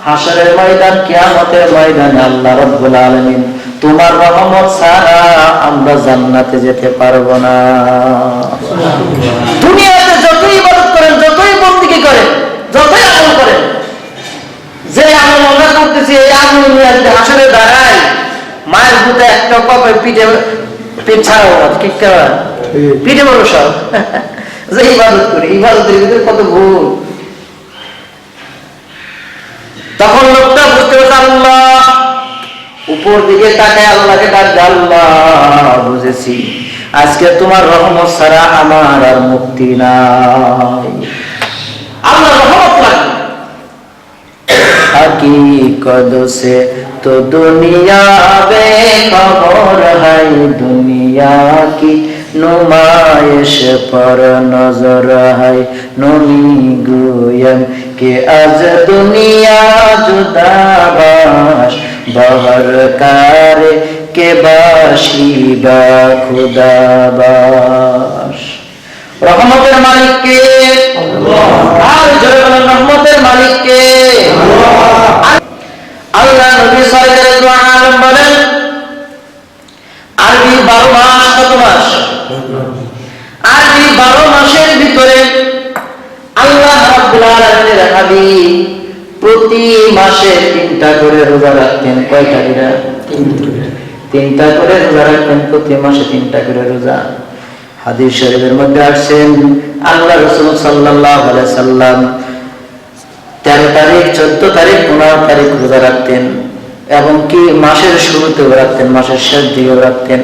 হাশরের ময়দান, কিয়ামতের ময়দানে আল্লাহ রাব্বুল আলামিন তোমার রহমত ছাড়া আমরা জান্নাতে যেতে পারবো না। দুনিয়াতে যতই ইবাদত করেন, যতই বন্দেগী করেন, যতই আমল করেন, যে আমল আমরা করতেছি এই আমল নিয়ে যদি হাশরে দাঁড়ায়, মায়ের বুতে একটা কপে পিঠ ছাড়াবো না, ঠিক করা পিঠে বলো সব যে ইবাদত করি, ইবাদতের ভিতরে কত ভুল। তখন লোকটা বুঝতে পারছে আল্লাহ, উপর দিকে তাকায় আল্লাহকে ডাকবে, আল্লাহ বুঝেছি আজকে তোমার রহমত ছাড়া আমার আর মুক্তি নাই। আল্লাহ রহমত লাগবে। हकीकत से तो दुनिया बेखबर है, दुनिया की नुमाइश पर नजर है। नमी गोयम के आज दुनिया जुदाबाश, बहर कारे के बाशिबा खुदाबाश। রহমতের মালিক কে? আর জোরে বলেন রহমতের মালিক কে? আল্লাহ নবী সাল্লাল্লাহু আলাইহি ওয়াসাল্লাম বলেন আরবি 12 মাস কত মাস? আরবি 12 মাসের ভিতরে আল্লাহ রাব্বুল আলামিনের হাবিব প্রতি মাসে 3টা করে রোজা রাখতেন। কয়টা করে? 3টা করে রোজা রাখতেন, প্রতি মাসে 3টা করে রোজা। হাদিস শরীফের মধ্যে আসছেন আল্লাহ রাসূল সাল্লাল্লাহু আলাইহি সাল্লাম 13 তারিখ, 14 তারিখ, 15 তারিখ রোজা রাখতেন, এবং কি মাসের শুরুতেও রাখতেন, মাসের শেষ দিকেও রাখতেন,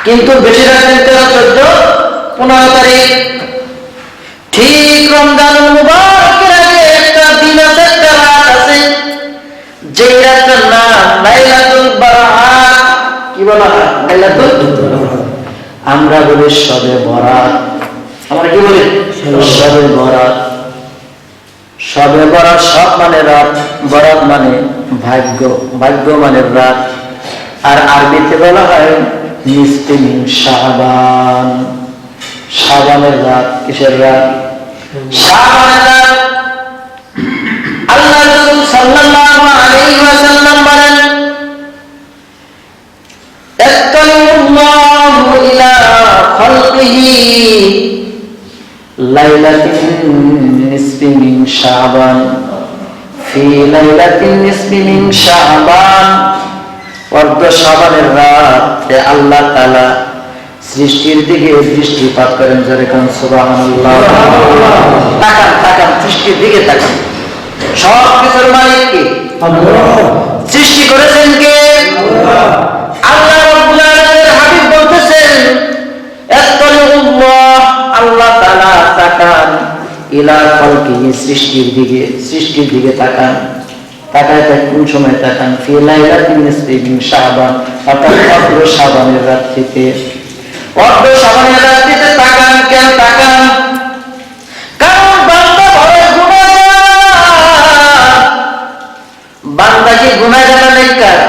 কিন্তু বেশি রাখতেন 13, 14, 15 তারিখ। ঠিক রমজানুল মুবারকের আগে একটা দিন আছে, একটা রাত আছে, যে রাতের নাম লাইলাতুল বারাত। কি বলা হয়? লাইলাতুল বারাত। আমরা বলি শবে বরাত। আমরা কি বলি? শবে বরাত। শবে বরাত, সব মানে রাত, বরাত মানে ভাগ্য, ভাগ্য মানে রাত। আর আরবিতে বলা হয় নিসফে মিন শাবান, শাবানের রাত। কিসের রাত? শাবানের রাত। আল্লাহ রাসূল সাল্লাল্লাহু আলাইহি ওয়াসাল্লাম বলেন ইত্তাল্লাহু ইলা খালকিহি লাইলাতিন নিসফি মিন শাবান, ফি লাইলাতিন নিসফি মিন শাবান। অর্ধ শাবানের রাতে আল্লাহ তাআলা সৃষ্টির দিকে দৃষ্টিপাত করেন। যারা কোন সুবহানাল্লাহ। তাকান, তাকান, সৃষ্টির দিকে তাকান। সব কিছুর মালিক কে? আল্লাহ। সৃষ্টি করেছেন কে? আল্লাহ। আল্লাহ রাব্বুল আলামিনের হাবিব বলতেছেন ইত্তাল্লাহ, আল্লাহ তাআলা তাকান ইলা খালকিহি, সৃষ্টির দিকে, সৃষ্টির দিকে তাকান। তাকায় কোন সময় তাকান? ফি লাইলাতিন নিসফি মিন শাবান, অর্থাৎ অর্ধ শাবানের রাত্রিতে। অর্ধ শাবানের রাত্রিতে তাকান। কেন তাকান? কারণ বান্দা বড় গুনাহগার। বান্দা কি গুনাহগার না নেককার?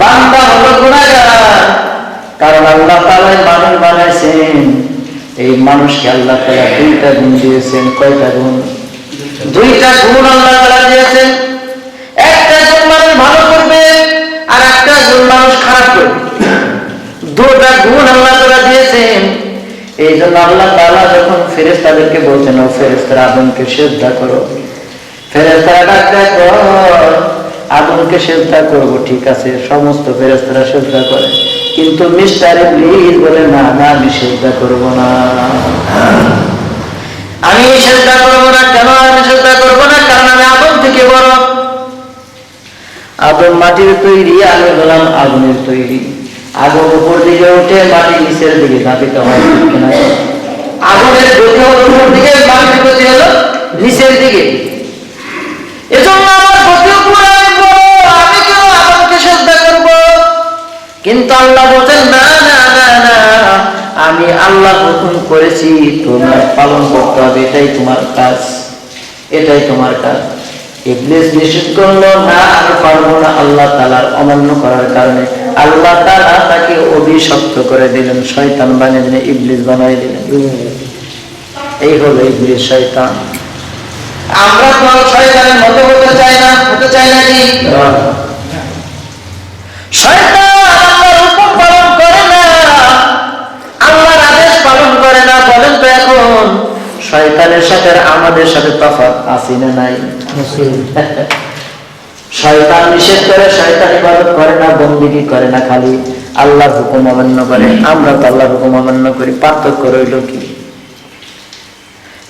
বান্দা হলো গুনাহগার। কারণ আল্লাহ তাআলা মানুষ বানাইছেন, এই মানুষকে আল্লাহ তাআলা 2টা গুণ দিয়েছেন। কয়টা গুণ? 2টা গুণ আল্লাহ তাআলা দিয়েছেন। একটা গুণ মানুষ ভালো করবে, আর একটা গুণ মানুষ খারাপ করবে। 2টা গুণ আল্লাহ তাআলা দিয়েছেন। এই জন্য আল্লাহ তাআলা যখন ফেরেশতাদেরকে বলছেন ও ফেরেশতারা আদমকে সিজদা করো, ফেরেশতারা ডাক দেয় আদমকে সিজদা করব। ঠিক আছে, সমস্ত ফেরেশতারা সিজদা করে, কিন্তু মিস্টার ইবলিস বলে না, না আমি সিজদা করব না, আমি সিজদা করব না। কেন আমি সিজদা করব না? কারণ আমি আদম থেকে বড়। আদম মাটির তৈরি, আমি হলাম আগুনের তৈরি। আগুন উপর দিকে উঠে, মাটি নিচের দিকে ধাপিত হয়, কিনা? আগুনের গতি হলো উপর দিকে, মাটির গতি হলো নিচের দিকে। এজন্য আমার গতি উপরে, আমি কেন আদমকে সিজদা করব? কিন্তু আল্লাহ বলেন না, না, না, না, আমি আল্লাহ হুকুম করেছি, তোমার পালন করতে হবে, এটাই তোমার কাজ, এটাই তোমার কাজ। ইবলিস নিষেধ করলো, না আমি পারবো না। আল্লাহ তাআলার অমান্য করার কারণে আল্লাহ তাআলা তাকে অভিশপ্ত করে দিলেন, শয়তান বানিয়ে দিলেন, ইবলিস বানিয়ে দিলেন। এই হলো ইবলিস, শয়তান। আমরা তো শয়তানের মতো হতে চাই না কি? শয়তান আল্লাহর হুকুম পালন করে না, আল্লাহর আদেশ পালন করে না। বলেন তো এখন শয়তানের সাথে আমাদের সাথে তফাৎ আছে না নাই? শয়তান নিষেধ করে, শয়তান ইবাদত করে না, বন্দেগী করে না, খালি আল্লাহর হুকুম অমান্য করে। আমরা তো আল্লাহর হুকুম অমান্য করি, পার্থক্য রইল কি?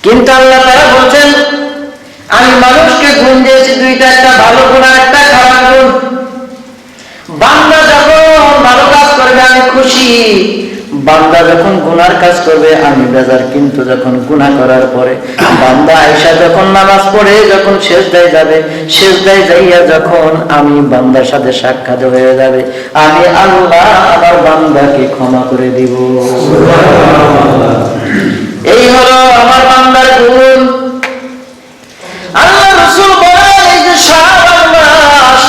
কিন্তু আল্লাহ তাআলা বলছেন আমি মানুষকে গুণ দিয়েছি দুইটা, একটা ভালো গুণ আর একটা খারাপ গুণ। বান্দা যখন ভালো কাজ করবে আমি খুশি, বান্দা যখন গুনার কাজ করবে আমি বেজার। কিন্তু যখন গুনাহ করার পরে বান্দা আয়েশা যখন নামাজ পড়ে যখন সিজদায় যাবে, সিজদায় যাইয়া যখন আমি বান্দার সাথে সাক্ষাৎ হয়ে যাবে, আমি আল্লাহ আমার বান্দাকে ক্ষমা করে দিব। এই হলো আমার বান্দার গুণ। আল্লাহ রাসূল বলেন এই যে শাবান মাস,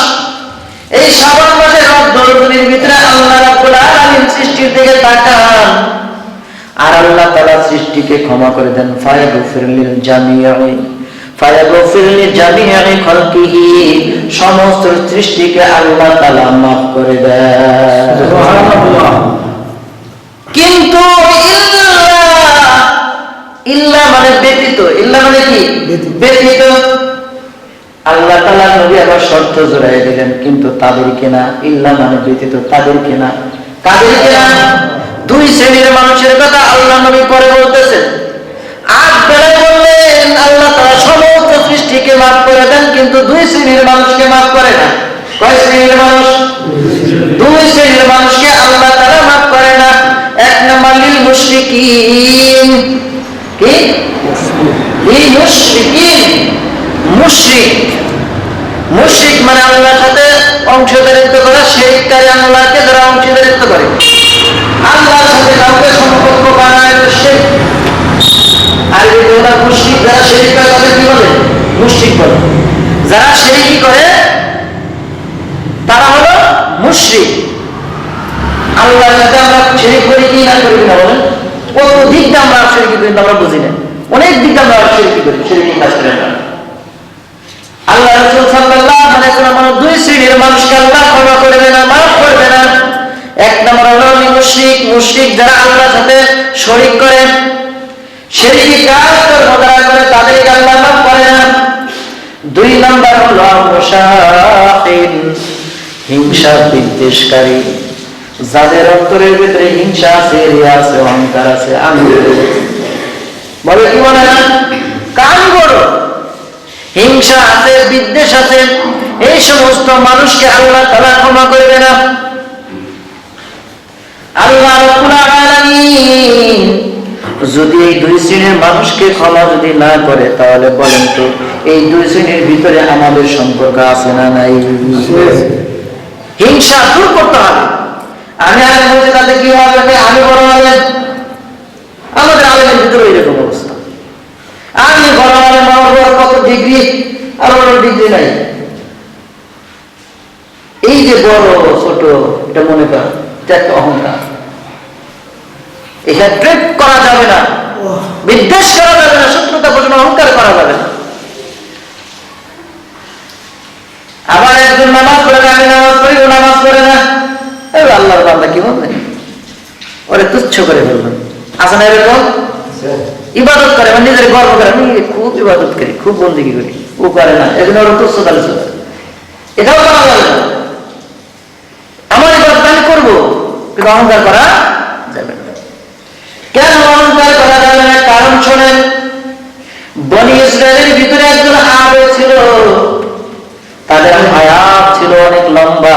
এই শাবান মাসের রজনীর ভিতরে আল্লাহ রাব্বুল আলামিন সৃষ্টির দিকে তাকান আর আল্লাহ তাআলা সৃষ্টিকে ক্ষমা করে দেন। ফায়াগফির লিল জামিই খালকিহি, সমস্ত সৃষ্টিকে আল্লাহ তাআলা মাফ করে দেন। সুবহানাল্লাহ। কিন্তু ইল্লা মানে ব্যতীত, ইল্লা মানে কি? ব্যতীত। আল্লাহ তাআলা নবী আবার শর্ত জোড়ায় দিলেন, কিন্তু তাদেরকে না। ইল্লা মানে ব্যতীত, তাদেরকে না। কাদেরকে না? দুই শ্রেণীর মানুষের কথা আল্লাহ নবী পরে বলতেছেন। আগ বেলায় বললেন আল্লাহ তাআলা সমস্ত সৃষ্টিকে মাফ করে দেন, কিন্তু দুই শ্রেণীর মানুষকে মাফ করে না। কয় শ্রেণীর মানুষ? দুই শ্রেণীর মানুষকে আল্লাহ তাআলা মাফ করে না। এক নম্বর লিল মুশরিকিন। কি? মুশরিক মানে আল্লাহর সাথে অংশীদারিত্ব করা, শিরককারী, আল্লাহকে যারা অংশীদারিত্ব করে, আল্লাহর সাথে কাউকে সম্পর্ক বানায় শিরক। আর এই যারা মুশরিক, যারা শিরক করে তাদের কি বলে? মুশরিক বলে। যারা শিরকি করে তারা হলো মুশরিক। আল্লাহর সাথে আমরা শিরক করি কি না করি না বলেন? কত দিকটা আমরা শিরক করি আমরা বুঝি না, অনেক দিকটা আমরা শিরক করি, শিরকি কাজ করে না। আল্লাহ রাসূল সাল্লাল্লাহু আলাইহি ওয়াসাল্লাম দুই শ্রেণীর মানুষকে আল্লাহ ক্ষমা করবে না, মাফ করবে না। এক নম্বর হলো মুশরিক, মুশরিক যারা আল্লাহর সাথে শরীক করে, শিরকি কাজ করে, তাদেরকে আল্লাহ মাফ করে না। দুই নম্বর হলো মুশাকিন, হিংসা বিদ্বেষকারী, যাদের অন্তরের ভিতরে হিংসা আছে, রিয়া আছে, অহংকার আছে। আমি বলে কি বলে না? কান বড়, হিংসা আছে, বিদ্বেষ আছে, এই সমস্ত মানুষকে আল্লাহ তাআলা ক্ষমা করবে না। আল্লাহ রাব্বুল আলামিন যদি এই দুই শ্রেণীর মানুষকে ক্ষমা যদি না করে, তাহলে বলেন তো এই দুই শ্রেণীর ভিতরে আমাদের সম্পর্ক আছে না নাই? হিংসা দূর করতে হবে। আমি আলেম বলছি তাতে কি হবে? আমি বড় আলেম, আমাদের আলেমের ভিতরে এইরকম অবস্থা। আমি বড় আলেম, আমার বড় কত ডিগ্রি, আর বড় ডিগ্রি নাই। এই যে বড় ছোট, এটা মনে কর একটা অহংকার। এটা ট্রেড করা যাবে না, বিদ্বেষ করা যাবে না, শত্রুতা পোষণ, অহংকার করা যাবে না। আবার একজন নামাজ পড়ে না, আমি নামাজ পড়ি, ও নামাজ পড়ে না, আল্লাহর বান্দা কি বলবেন? ওরে তুচ্ছ করে ফেলবেন। আছে না এরকম? ইবাদত করে, মানে নিজের গর্ব করে, আমি খুব ইবাদত করি, খুব বন্দেগী করি, ও করে না, এজন্য ওরা তুচ্ছ তালিশ করে। এটাও করা যাবে না। আমার ইবাদত আমি করবো, কিন্তু অহংকার করা যাবে না। কেন অহংকার করা যাবে না? কারণ শোনেন, বনি ইসরায়েলের ভিতরে একজন আবে ছিল, তাদের হায়াত ছিল অনেক লম্বা,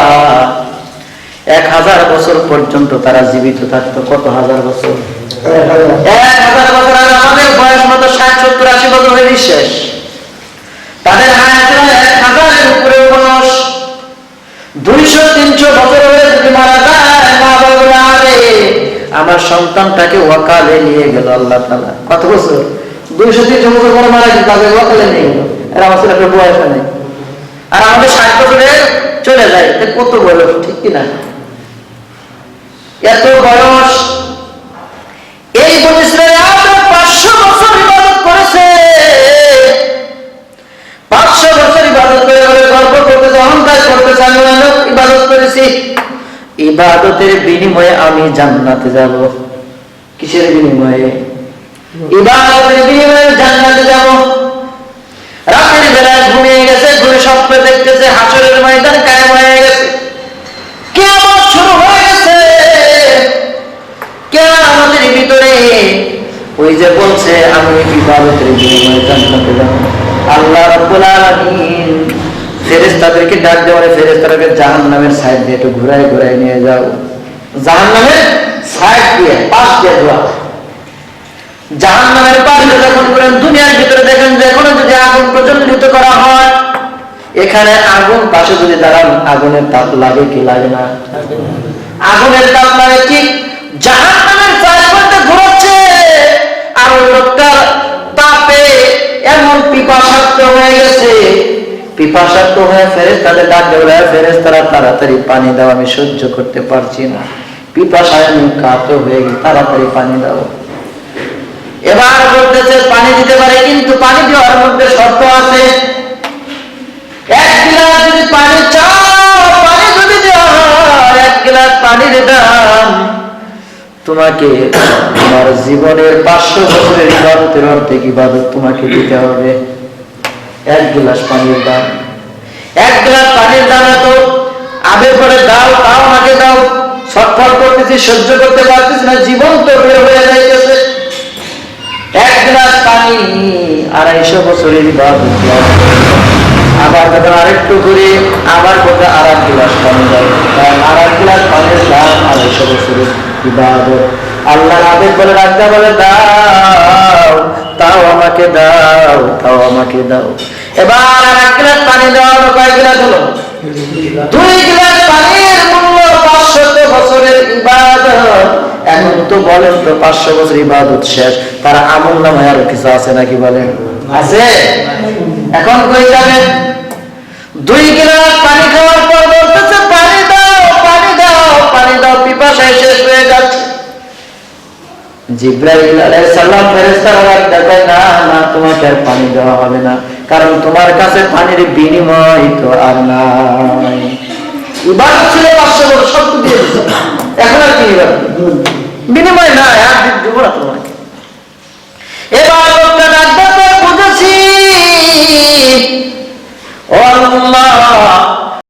1000 বছর পর্যন্ত তারা জীবিত থাকতো। কত হাজার বছর? 1000 বছর। আর আমাদের বয়স মতো 60, 70, 80 বছর হয়ে শেষ। তাদের হায়াত ছিল 1000-এর উপরে বয়স। 200-300 বছর হয়ে যদি মারা যায়, মা বাবা আরে আমার সন্তানটাকে ওয়াকালে নিয়ে গেল আল্লাহ তাআলা। কত বছর? 200-300 বছর পরে মারা গেল, তাদের ওয়াকালে নিয়ে গেল। এর আমার ছেলে একটা বয়স নেই। আর আমাদের 60 বছরে চলে যায়, কত বয়স, ঠিক কিনা? এত বয়স। এই বনি ইসরাইল 500 বছর ইবাদত করেছে, ইবাদতের বিনিময়ে আমি জান্নাতে যাব। কিসের বিনিময়ে? ইবাদতের বিনিময়ে জান্নাতে যাব। রাতের বেলায় ঘুমিয়ে গেছে, ঘুরে স্বপ্ন দেখতেছে হাসরের ময়দান কায়েম হয়ে গেছে, কিয়ামত শুরু হয়ে গেছে। কিয়ামতের ভিতরে ওই যে বলছে আমি ইবাদতের বিনিময়ে জান্নাতে যাব, আল্লাহ রাব্বুল আলামিন ফেরেশতাদেরকে ডাক দেওয়া, ফেরেশতাদেরকে জাহান্নামের সাইড দিয়ে একটু ঘুরায় ঘুরায় নিয়ে যাও। জাহান্নামের সাইড দিয়ে, পাশ দিয়ে ঘোরা। জাহান্নামের পাশে যখন করেন, দুনিয়ার ভিতরে দেখেন যে কোনো যদি আগুন প্রজ্বলিত করা হয়, এখানে আগুন পাশে যদি দাঁড়ান, আগুনের তাপ লাগে কি লাগে না? আগুনের তাপ লাগে। ঠিক জাহান্নামের সাইড করতে ঘোরাচ্ছে, আর ওই লোকটার তাপে এমন পিপাসার্থ হয়ে গেছে, পিপাসার্থ হয়ে ফেরেশতাদের ডাক দেওয়া, ফেরেশতারা তাড়াতাড়ি পানি দাও, আমি সহ্য করতে পারছি না, পিপাসায় আমি কাতর হয়ে গেছি, তাড়াতাড়ি পানি দাও। এবার বলতেছে পানি দিতে পারে, কিন্তু পানি দেওয়ার মধ্যে শর্ত আছে। এক গ্লাস যদি পানি চাও, পানি যদি দেওয়া হয়, এক গ্লাস পানি দিতাম, তোমাকে তোমার জীবনের 500 বছরের ইবাদতের অর্ধেক ইবাদত তোমাকে দিতে হবে। এক গ্লাস পানির দাম, এক গ্লাস পানির দাম এত, আবেগ করে দাও, তাও আমাকে দাও, ছটফট করতেছি, সহ্য করতে পারতেছি না, জীবন তো বের হয়ে যাইতেছে। এক গ্লাস পানি 250 বছরের ইবাদত। আবার যখন আরেকটু করে আবার বলতে আর এক গ্লাস পানি দাও, আর এক গ্লাস পানির দাম 250 বছরের ইবাদত। আল্লাহ আবেগ বলে রাখতে বলে দাও, তাও আমাকে দাও, তাও আমাকে দাও। এবার আর এক গ্লাস পানি দেওয়া হলো, কয় গ্লাস হলো? 2 গ্লাস পানির মূল্য 500 বছরের ইবাদত। এখন তো বলেন তো 500 বছর ইবাদত শেষ, তার আমল নামায় আরো কিছু আছে নাকি বলেন? আছে। এখন কই যাবেন? 2 গ্লাস পানি খাওয়ার পর বলতেছে পানি দাও, পানি দাও, পানি দাও, পিপাসায় শেষ হয়ে যাচ্ছে। জিবরাইল আলাইহিস সালাম ফেরেশতারা ডাকে, না না, তোমাকে আর পানি দেওয়া হবে না, কারণ তোমার কাছে পানির বিনিময় তো আর নাই। ইবাদত ছিল 500 বছর, সব দিয়ে দিয়েছে, এখন আর কি বিনিময় নাই, আর দিব না তোমাকে।